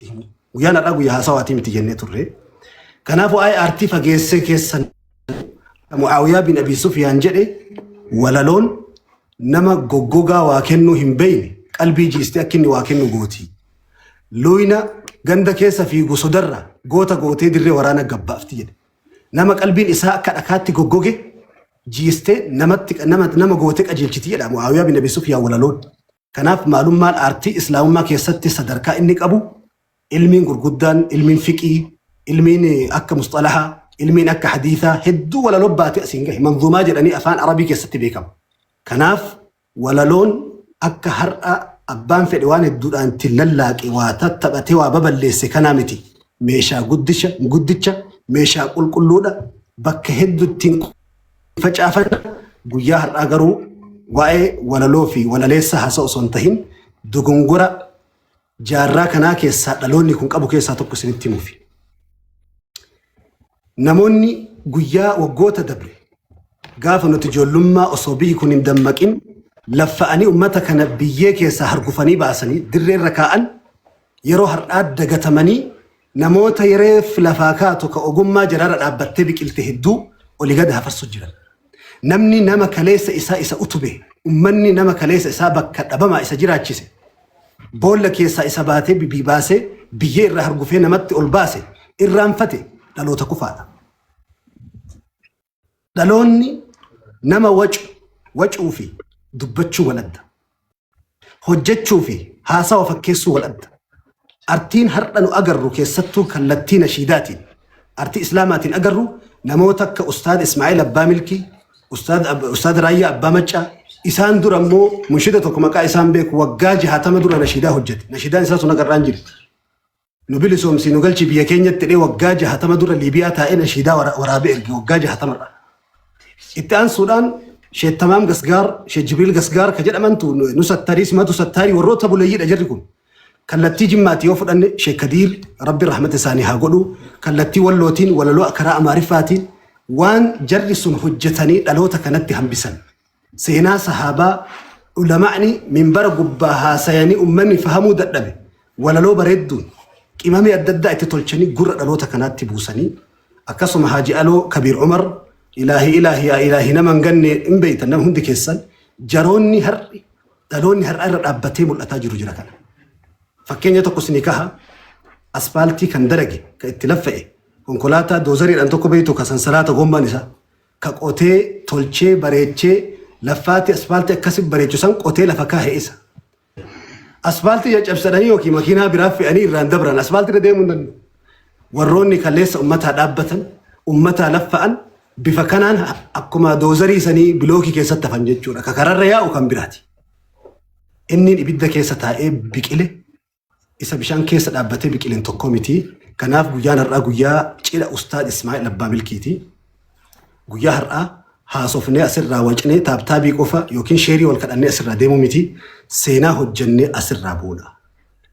Guyyaa har'aa guyyaa haasawaatii miti jennee turre. Kanaafuu aartii fageessee keessan Mu'aawiyaa bin Abi Sufyaan jedhe walaloon nama goggogaa waa kennuu hin beeyne qalbii jiistee akka inni waa kennu gooti. Looyina ganda keessa fiigu sodarra goota gootee dirree waraana gabbaafti jedhe. Nama qalbiin isaa akka dhakaatti goggoge jiistee nama gootee qajeelchiti jedha Mu'aawiyaa bin Abi Sufyaan walaloon. Kanaaf maalummaan aartii islaamummaa keessatti sadarkaa inni qabu ilmiin gurguddaan, ilmiin fiqii, ilmiin akka mustalahaa, ilmiin akka hadiithaa hedduu walaloo baatee asiin gahe manzuumaa jedhanii afaan arabii keessatti beekama. Kanaaf walaloon akka har'a abbaan fedhe waan hedduudhaan ittiin lallaaqe waa tattabatee waa baballeesse kanaa miti. Meeshaa guddicha meeshaa qulqulluudha bakka hedduu ittiin facaafan guyyaa har'aa garuu waa'ee walaloo fi walaleessa haasa'u osoo hin tahin dogongora jaarraa kanaa keessaa dhaloonni kun qabu keessaa tokko isinitti himuufi. Namoonni guyyaa waggoota dabre gaafa nuti ijoollummaa osoo biyyi kun hin dammaqin laffa'anii ummata kana biyyee keessaa hargufanii baasanii dirreerra kaa'an yeroo har'aa dagatamanii namoota yereef lafaa kaatu ka ogummaa jaraarra dhaabbattee biqilte hedduu olii gad hafarsu jiran. Namni nama kaleessa isa utube ummanni nama kaleessa isaa bakka dhabamaa isa jiraachise boolla keessaa isa baatee bibii baasee biyyee irraa hargufee namatti ol baase irraanfate dhaloota kufaadha. Dhaloonni nama wacuu fi dubbachuu waladda. Hojjechuu fi haasawa fakkeessuu waladda. Artiin har'a nu agarru keessattuu kallattii nashiidaatiin artii islaamaatiin agarru namoota akka Ustaad Ismaa'eel Abbaa Milkii, Ustaad Raayyaa Abbaa Maccaa isaan dura immoo munshida tokko maqaa isaan beeku waggaa 60 dura nashiidaa hojjete. Nashiidaan isaa sun agarraan jirti. Nu bilisoomsi nu galchi biyya keenyatti dhee waggaa 60 dura Liibiyaa taa'ee nashiidaa waraabee erge waggaa 60 irra. Itti aansuudhaan Sheekh Tamaam Gasgaar, Sheekh Jibriil Gasgaar ka jedhamantu nu sattarii simatu sattarii warroota buleeyyiidha jirri kun. Kallattii Jimmaati yoo fudhanne Sheekh Kadiir Rabbi rahmata isaanii haa godhu. Kallattii Wallootiin walaloo karaa Amaariffaatiin waan jarri sun hojjetanii dhaloota kanatti hambisan. Seenaa sahaabaa ulamaa'ni minbara gubbaa haasayanii ummanni fahamuu dadhabe walaloo bareedduun qimamee adda addaa itti tolchanii gurra dhaloota kanaatti buusanii akkasuma Haaji Aloo Kabiir Umar ilaahi nama hin ganne hin beeytan nama hundi keessan dhaloonni har'a irra dhaabbatee mul'ataa jiru jira kana. Fakkeenya tokko sinii kaha aspaaltii kan dalage ka itti laffa'e konkolaataa doozariidhaan tokko beeytu ka sansalaata gommaan isaa ka qotee tolchee bareechee laffaatti aspaaltii akkasii bareechu san qotee lafa kaa'e isa. Aspaaltii caccabsadanii yookiin makiinaa biraa fe'anii irraan dabran aspaaltii irra deemuu hin danda'u. Warroonni kalleessa ummataa dhaabbatan ummataa laffa'an bifa kanaan akkuma doozarii sanii bilookii keessatti hafan jechuudha. Ka kararra yaa'u kan biraati. Inni ibidda keessa taa'ee biqile isa bishaan keessa dhaabbatee biqileen tokko miti. Kanaaf guyyaan har'aa guyyaa cidha Ustaad Ismaa'eel Abbaa Milkiiti. Guyyaa har'aa haasofnee asirraa wacnee taabtaabii qofa yookiin sheerii wal kadhannee asirraa deemuu miti. Seenaa hojjennee asirraa buuna.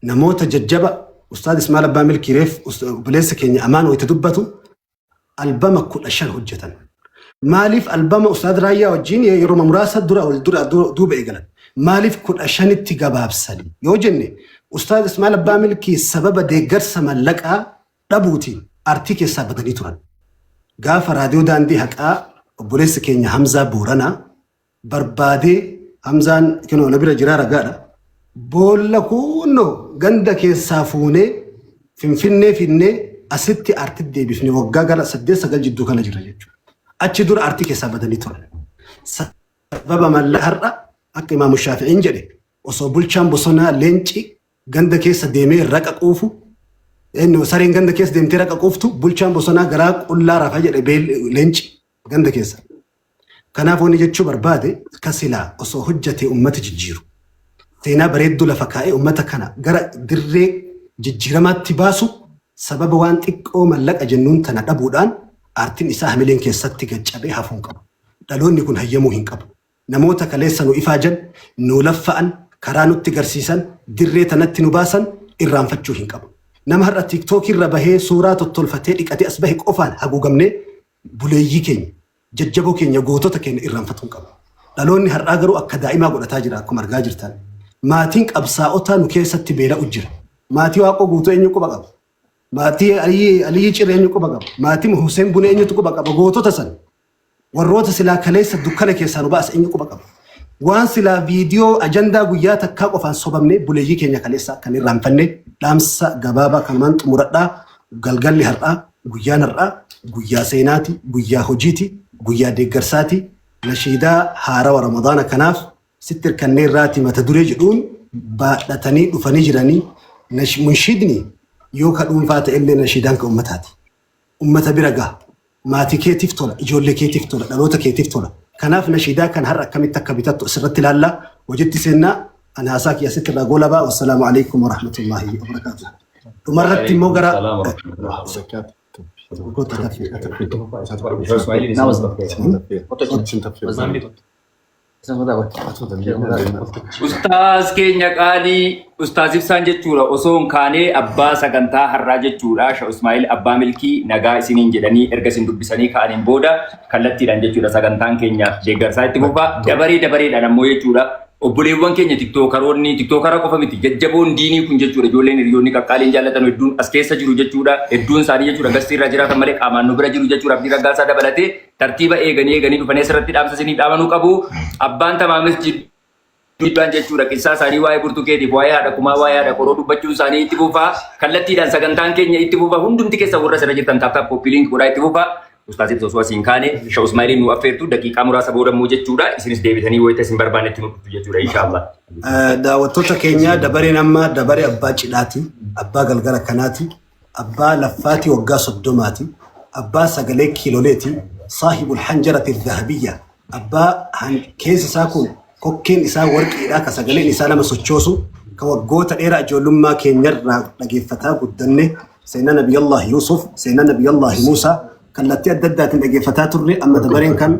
Namoota jajjaba Ustaad Ismaa'eel Abbaa Milkii reef buleessa keenya amaan wayitti dubbatu albama 15 hojjetan. Maaliif albama Ustaad Raayyaa wajjin yeroo muraasa duuba eegalan? Maaliif 15tti gabaabsanii? Yoo jenne Ustaad Ismaa'eel Abbaa Milkii sababa deeggarsa mallaqaa dhabuutiin aartii keessaa badanii turan. Gaafa raadiyoo daandii haqaa obboleessi keenya Hamzaa Booranaa barbaadee Hamzaan kinoo na bira jiraa ragaadha. Boolla kunnoo ganda keessaa fuunee Finfinnee finnee asitti aartii deebifne waggaa gara 8-9 jidduu kana jira jechuudha. Achi dura aartii keessaa badanii turan. Sababa mallaqaa har'a akka Imaamu Shaafi'iin jedhe osoo bulchaan bosonaa leenci ganda keessa deemee raqa quufu sareen ganda keessa deemtee raqa quuftu bulchaan bosonaa garaa qullaa rafa jedhe leenci ganda keessa. Kanaaf wanni jechuu barbaade kasilaa osoo hojjate ummata jijjiiru. Seenaa bareedduu lafa kaa'ee ummata kana gara dirree jijjiiramaatti baasu sababa waan xiqqoo mallaqa jennuun tana dhabuudhaan aartiin isaa hamileen keessatti gaccabee hafuun qabu. Dhaloonni kun hayyamuu hin qabu. Namoota kaleessa nu ifaajan, nu laffa'an, karaa nutti garsiisan, dirree tanatti nu baasan irraanfachuu hin qabu. Nama har'a TikTok irra bahee suuraa tottolfatee dhiqatee as bahe qofaan haguugamnee buleeyyii keenya, jajjaboo keenya, gootota keenya irraanfachuu hin qabu. Dhaloonni har'aa garuu akka daa'imaa godhataa jira akkuma argaa jirtan. Maatiin qabsaa'otaa nu keessatti beela'u jira. maatii waaqoo guutuu eenyu quba qaba maatii aliyyi ciree eenyu quba qaba maatii Hussein Bunee eenyutu quba qaba gootota san warroota silaa kaleessa dukkana keessaa nu baas eenyu quba qaba waan silaa viidiyoo ajandaa guyyaa takkaa qofaan sobamne buleeyyii keenya kaleessa kan irraanfanne dhaamsa gabaabaa kanumaan xumuradhaa galgalli har'aa guyyaan har'aa guyyaa seenaati guyyaa hojiiti guyyaa deeggarsaati nashiidaa haarawa ramadaana kanaaf sitti hirkannee irraati mata duree jedhuun baadhatanii dhufanii jiranii munshidni yoo ka dhuunfaa ta'ellee nashiidaan ka ummataati ummata bira gaha maatii keetiif tola ijoollee keetiif tola dhaloota keetiif tola kanaaf nashiidaa kan har'a akkamitti akka bitattu asirratti ilaalla hojitti seennaa ana haasaa kiyya sitti irraa goolabaa wassalaamu alaikum warahmatullaahi wabarakaatuh dhumarratti immoo gara Ustaaz keenya qaalii Ustaaz Ibsaan jechuudha osoo hin kaanee abbaa sagantaa har'aa jechuudha Sheekh Ismaa'il abbaa milkii nagaa isiniin jedhanii erga isin dubbisanii ka'aniin booda kallattiidhaan jechuudha sagantaan keenya deeggarsaa itti fufaa dabareedhaan ammoo jechuudha obboleewwan keenya tiktookaraa qofa miti jajjaboon diinii kun jechuudha ijoolleen hiriyoonni qaqqaaliin jaallatan hedduun as keessa jiru jechuudha hedduun isaanii jechuudha gastii irra jiraatan malee qaamaan nu bira jiru jechuudha abdii raggaasaa dabalatee tartiiba eeganii dhufanii asirratti dhaamsa isinii dhaamanuu qabu abbaan tamaamis jiddaan jechuudha qissaa isaanii waa'ee burtukeetiif waa'ee haadha kumaa waa'ee haadha qoroo dubbachuun isaanii itti fufaa kallattiidhaan sagantaan keenya itti fufaa hundumti keessa warra sirra jirtan taaptaap koppiliin godhaa itti fufaa Ustaaz Ibsoo osoo asiin kaane Sheekh Ismaa'il nu affeertu daqiiqaa muraasa boodammoo jechuudha isinis deebitanii wayita isin barbaannetti nu dhuftu jechuudha inshaallah. Daawwattoota keenya dabareen amma dabaree abbaa cidhaati abbaa galgala kanaati abbaa laffaati waggaa 30ti abbaa sagalee kiiloleeti saahibul hanjarati dhahabiyya abbaa keessa isaa kun kokkeen isaa warqiidha ka sagaleen isaa nama sochoosu ka waggoota dheeraa ijoollummaa keenyarraa dhageeffataa guddanne seenaa nabiyallah Yusuf seenaa nabiyallah Muusaa kallattii adda addaatiin dhageeffataa turre amma dabareen kan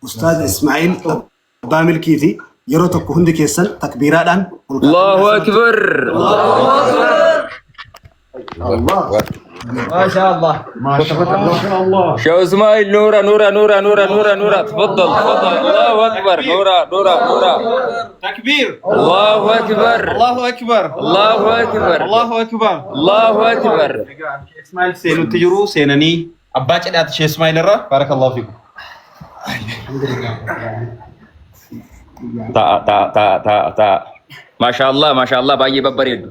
Ustaaz Ismaa'il abbaa milkiiti yeroo tokko hundi keessan takbiiraadhaan Allahu akbar ما شاء الله ما شاء الله Sheekh Ismaa'il نورا تفضل الله اكبر نورا تكبير الله اكبر الله اكبر الله اكبر الله اكبر الله اكبر اسماعيل سينو تجرو سينني اباك ادات شيخ اسماعيل الرا بارك الله فيكم تا ما شاء الله باقي ببريد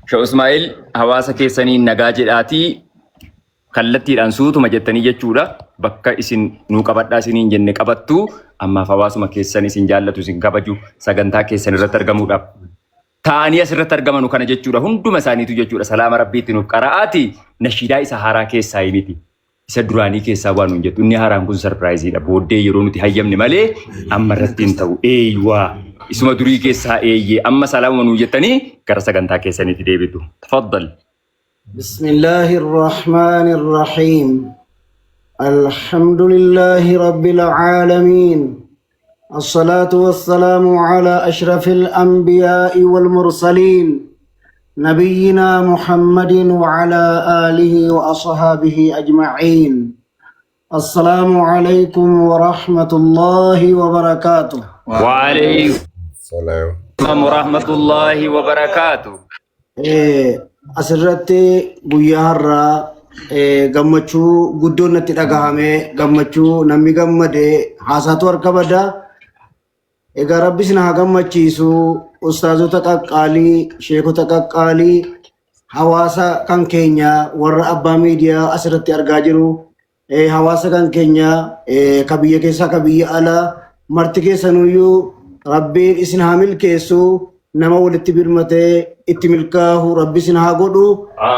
Sheekh Ismaa'il hawaasa keessanii nagaa jedhaatii kallattiidhaan suutuma jettanii jechuudha bakka isin nuu qabadhaa isiniin jenne qabattu ammaaf hawaasuma keessan isin jaallatu isin kabaju sagantaa keessan irratti argamuudhaaf ta'anii asirratti argamanu kana jechuudha hunduma isaaniitu jechuudha salaama rabbiitti nuuf qara'aati nashiidaa isa haaraa keessaa miti isa duraanii keessaa waan nuun jettu inni haaraan kun sarpiraayiziidha booddee yeroo nuti hayyamne malee amma irratti hin ta'u eeyyuu isuma durii keessaa eeyyee amma salaama nuu jettanii gara sagantaa keessaniitti deebitu tafaddal بسم الله الرحمن الرحيم الحمد لله رب العالمين الصلاة والسلام على أشرف الأنبياء والمرسلين نبينا محمد وعلى آله وأصحابه أجمعين السلام عليكم ورحمة الله وبركاته وعليكم السلام ورحمة الله وبركاته asirratti guyyaa har'aa gammachuu guddoon natti dhagahame gammachuu namni gammade haasaatu harka bada egaa rabbis na gammachiisu ustaazota qaqqaalii sheekota qaqqaalii hawaasa kan keenya warra abbaa miidiyaa asirratti argaa jiru hawaasa kan keenya ka biyya keessaa ka biyya alaa marti keessanuyyuu rabbiin isin haa milkeessu nama walitti birmatee itti milkaahu rabbi isin haa godhu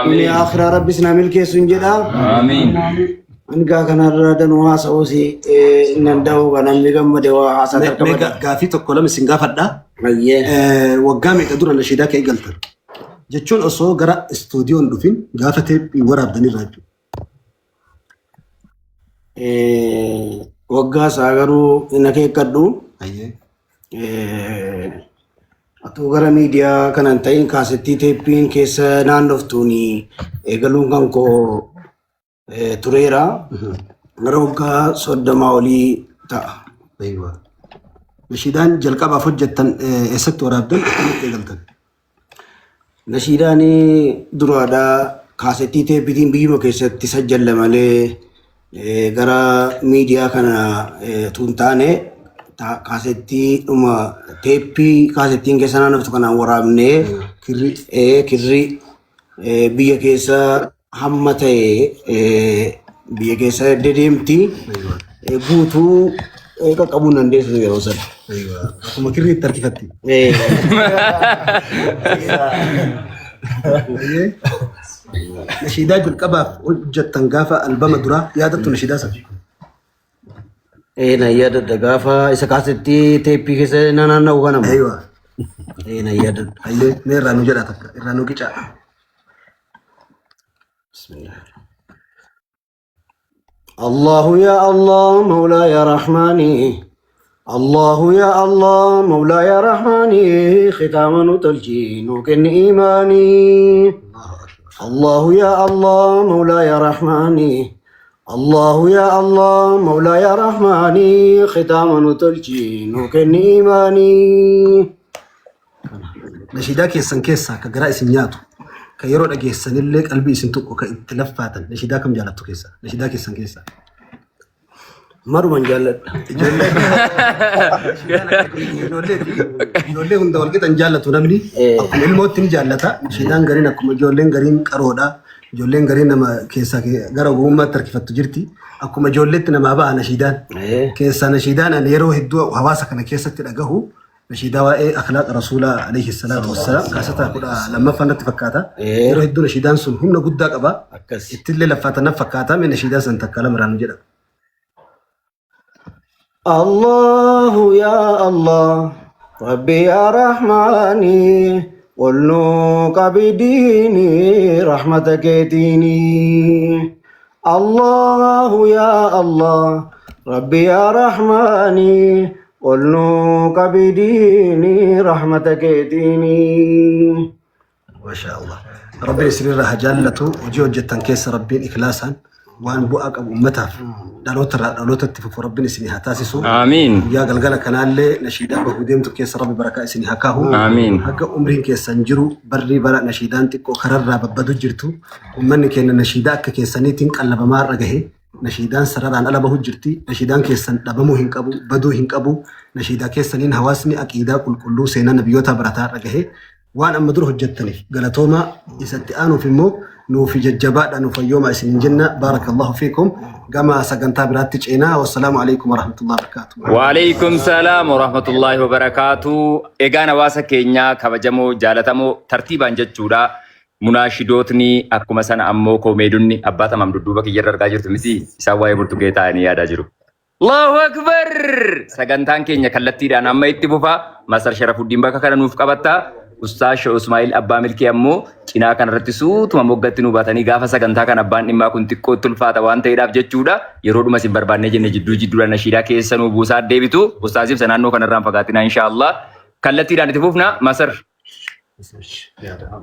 inni akhiraa rabbi isin haa milkeessu hin jedha amiin anigaa kanarra danuu haasa'uusi nan da'uu kan namni gammade waa haasaa tarkabada gaafii tokko lama isin gaafadha waggaa meeqa dura nashiidaa ka'ee galtan jechuun osoo gara istuudiyoon dhufin gaafa teephii waraabdanirraa jechuudha waggaa isaa garuu hin akeekkadhu Atau gara media kanan ta'in kaasettii teeppiin keessa naannoftuuni eegaluun kan koo tureera gara waggaa 30 olii ta'a. Nashiidaan jalqabaaf hojjettan eessatti waraabdan akkamitti eegaltan? nashiidaan duraadhaa kaasettii teeppitiin biyyuma keessatti sajjalla malee gara miidiyaa kana tun taane kaasettii dhuma teeppii kaasettiin keessa naannoftu kanaan waraabnee kirri biyya keessa hamma ta'e biyya keessa dedeemti guutuu qaqqabuu dandeessu yeroo sana. Akkuma kirri itti harkifatti. Nashiidaa jalqabaaf hojjettan gaafa albama duraa yaadattu nashiidaa sana. Na yaadadha gaafa isa kaasettii teeppii keessa naanna'u kanama. Aywa. Na yaadadha. Ayyee mee irraa nu jedhaa takka irraa nu qicaa. الله يا الله مولاي رحماني الله يا الله مولاي رحماني ختاما تلجين وكن إيماني الله يا الله مولاي رحماني الله يا الله مولاي رحماني ختاما تلجين وكن إيماني Nashiidaa keessan keessaa ka garaa isin nyaatu ka yeroo dhageessanillee qalbii isin tuqu ka itti laffaatan nashiidaa kam jaalattu keessa nashiidaa keessan keessaa. Maruman jaalladha. Ijoollee hunda walqixan jaallatu namni akkuma ilmootti ni jaallata. Nashiidaan gariin akkuma ijoolleen gariin qaroodha. Ijoolleen gariin nama keessaa gara ogummaatti harkifattu jirti. Akkuma ijoolleetti namaa ba'a nashiidaan. Keessaa nashiidaan ani yeroo hedduu hawaasa kana keessatti dhagahu nashiidaa waa'ee akhlaaqa rasuulaa alayhi salaatu wassalaam kaasataa kudha lammaffaa natti fakkaata. Yeroo hedduu nashiidaan sun humna guddaa qaba. Ittillee laffaatan natti fakkaata. Mee nashiidaa san takka lamaraan nu jedha. الله يا الله ربي يا رحماني قلنوك بديني رحمتك ديني الله يا الله ربي يا رحماني قلنوك بديني رحمتك ديني ما شاء الله ربي يسري لها جالته وجيو جتن كيس ربي إخلاصا وان بؤك أبو أمتها دالوت التفك ربي نسني هتاسسو آمين يا قلقلك أنا اللي نشيدا بهديمتو كيس ربي بركة سني هكاهو آمين هكا أمرين كيس سنجرو بري برا نشيدان تكو خرر بدو جرتو ومن كان نشيدا كيس سنيتين قلب بمار رجه نشيدان سرادان ألا بهو جرتي نشيدان كيس سن لبمو هنكبو بدو هنكبو نشيدا كيس سنين هواسني أكيدا كل سينا نبيوتا برتا رجه وأنا مدروه جتني قالتوما يستئانوا في المو نو في ججبات نو في يوم اسمين جنة بارك الله فيكم كما سكنتا براتج إنا والسلام عليكم ورحمة الله وبركاته وعليكم السلام ورحمة الله وبركاته إيجانا واسا كينيا كبجمو جالتمو ترتيبا جتشورا مناشدوتني أكما سنة أمو كوميدوني أباتا ممدودوبا كي جرر كاجر تمسي ساواي برتوكيتا أني يادا جرو الله أكبر سكنتان كينيا كالتي دانا أما اتفوفا مسار شرف الدين باكا كان نوف قبطا Ustaz Syekh Ismail Abbaa Milkii ammoo cinaa kan irratti suutuma moggatti nu baatanii gaafa sagantaa kan abbaan dhimmaa kun xiqqoo tulfaata waan ta'eedhaaf jechuudha. Yeroo dhuma isin barbaannee jenne jidduu nashiidaa keessa nu buusaa deebitu. Ustaaziif naannoo kanarraan fagaatina inshaallah. Kallattiidhaan itti fufna masar.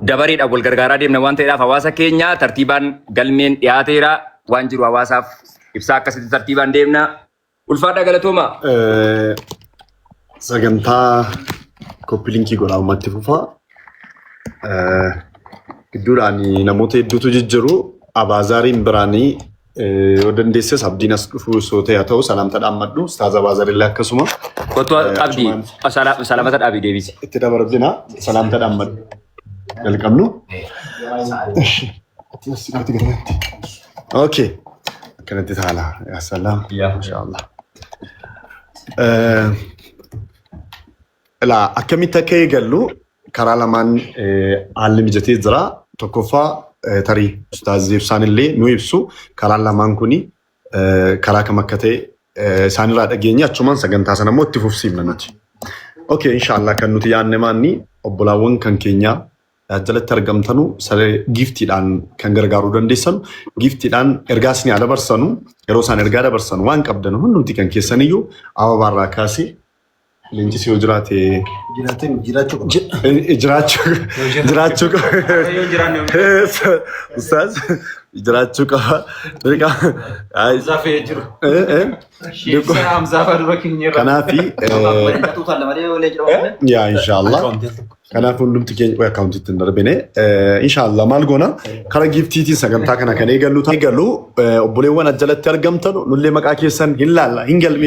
Dabareedhaan wal gargaaraa deemna waan ta'eedhaaf hawaasa keenya tartiibaan galmeen dhiyaateera waan jiru hawaasaaf ibsaa akkasitti tartiibaan deemna. Ulfaadhaa galatooma. Sagantaa koppilinkii godhaa ummatti fufaa. Gidduudhaan namoota hedduutu jijjiiru. Abaazaariin biraanii yoo dandeesses abdiin as dhufuu osoo ta'e haa ta'u salaamtaadhaan maddu. Ustaaz Abaazarillee akkasuma. Kottu abdii salaamata dhaabii deebisi. Itti dabarbina salaamtaadhaan maddu. Jalqabnu. Okay. Akkanatti taala. Yaa salaam. Inshaallah. Akkamitti akka eegallu karaa lamaan haalli mijatee jira. Tokkoffaa tarii Ustaaz ibsaanillee nu ibsu karaan lamaan kuni karaa kam akka ta'e isaanirraa dhageenye achumaan sagantaa sana immoo itti fufsiifna nuti. Okay, inshaallah kan nuti yaadne maanni obbolaawwan kan keenyaa jalatti argamtanu giiftiidhaan kan gargaaruu dandeessanu giiftiidhaan ergaa isin dabarsanu yeroo isaan ergaa dabarsanu waan qabdan hundumti kan keessaniyyuu ababaarraa kaasee leenjisi yoo jiraate jiraachuu qaba. Ustaaz jiraachuu qaba. Kanaafi yaa inshaallah Kanaaf hundumti keenya akkaawuntiitti hin darbine. Inshaallah maal goona karaa giiftiitiin sagantaa kana kan eegallu obboleewwan ajalatti argamtan nullee maqaa keessan hin laalla hin galme.